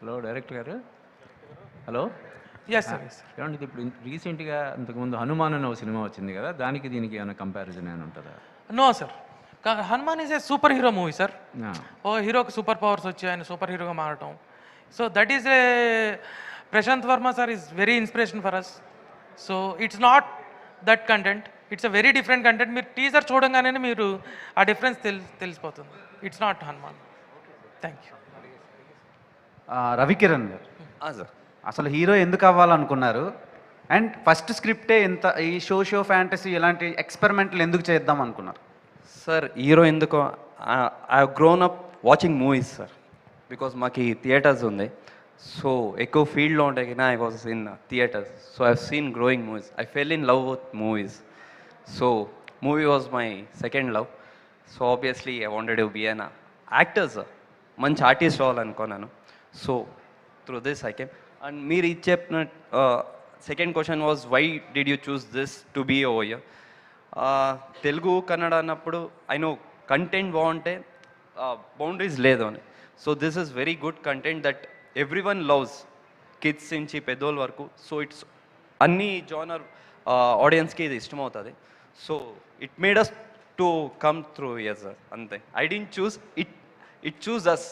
Hello director గారు. Hello. Yes sir, yes sir. ఏమండి ఇది ఇప్పుడు రీసెంట్గా ఇంతకుముందు హనుమాన్ అనే ఒక సినిమా వచ్చింది కదా, దానికి దీనికి ఏమైనా కంపారిజన్ ఏమైనా ఉంటుందా? No sir, Hanuman is a super hero movie sir. ఆ, ఓ హీరోకి సూపర్ పవర్స్ వచ్చి ఆయన సూపర్ హీరోగా మారటం. So that is a Prashant Varma sir is very inspiration for us. So it's not that content, it's a very different content. మీరు teaser చూడంగానే మీరు ఆ డిఫరెన్స్ తెలిసిపోతుంది. It's not Hanuman. Thank you. Ravikiran గారు, సార్. అసలు హీరో ఎందుకు అవ్వాలనుకున్నారు? అండ్ ఫస్ట్ స్క్రిప్టే ఇంత ఈ షో ఫ్యాంటసీ ఇలాంటి ఎక్స్పెరిమెంట్లు ఎందుకు చేద్దాం అనుకున్నారు? సార్ హీరో ఎందుకు, I grown up watching movies sir. Because మాకు ఈ థియేటర్స్ ఉంది. సో ఎక్కువ ఫీల్డ్లో ఉంటే కానీ I was in theatres. So I seen growing movies. I fell in love with movies. So movie was my second love. So obviously I wanted to be an actor sir. మంచి artist అవ్వాలనుకున్నాను. So through this I came. And మీరు ఇది చెప్పిన second question was why did you choose this to be over here. Telugu Kannada అన్నప్పుడు I know content బాగుంటే boundaries లేదు అని. So this is very good content that every one loves, kids నుంచి పెద్దోళ్ళ వరకు. సో ఇట్స్ అన్ని జానర్ ఆడియన్స్కి ఇది ఇష్టమవుతుంది. So it made us to come through here sir. అంతే. I didn't choose it, it choose us.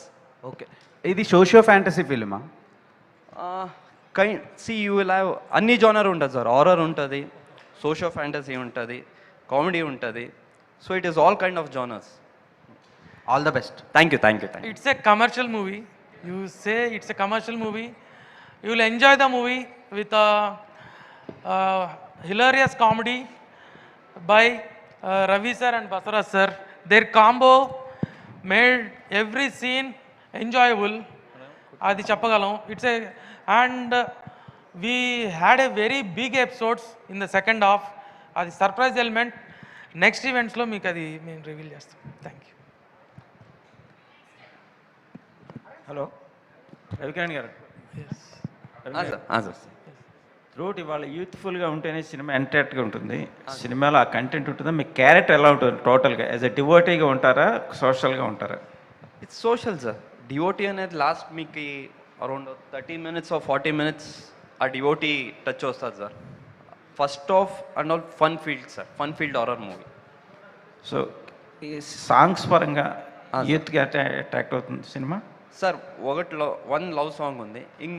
Okay, ఇది socio fantasy ఫిల్మా? సి యూ విల్ హ్యావ్ అన్ని జానర్ ఉంటుంది సార్. హారర్ ఉంటుంది, సోషియో ఫ్యాంటసీ ఉంటుంది, కామెడీ ఉంటుంది. So it is all kind of genres. All the best. Thank you. It's a commercial movie. You say it's a commercial movie. You will enjoy the movie with a hilarious comedy by Ravi sir and Basara sir. Their combo made every scene enjoyable. Adi Chappagalam. And we had a very big episodes in the second half. Adi surprise element. Next events lo meeku adi మేము reveal చేస్తాం. Thank you. Hello Ravikiran గారు. Sir. Throughout ఇవాళ యూత్ఫుల్గా ఉంటేనే cinema ఎంటర్టైన్గా ఉంటుంది. సినిమాలో ఆ content ఉంటుందా? మీ character ఎలా ఉంటుంది టోటల్గా? యాజ్ ఎ డివోటీగా ఉంటారా, సోషల్గా ఉంటారా? It's social sir. డివోటీ అనేది లాస్ట్ మీకు అరౌండ్ 30 minutes or 40 minutes ఆ డివోటీ టచ్ వస్తుంది sir. First of and all fun field sir. Fun field horror movie. So ఈ సాంగ్స్ పరంగా యూత్కి అట్రాక్ట్ అవుతుంది cinema sir. One love song ఉంది. ఇంక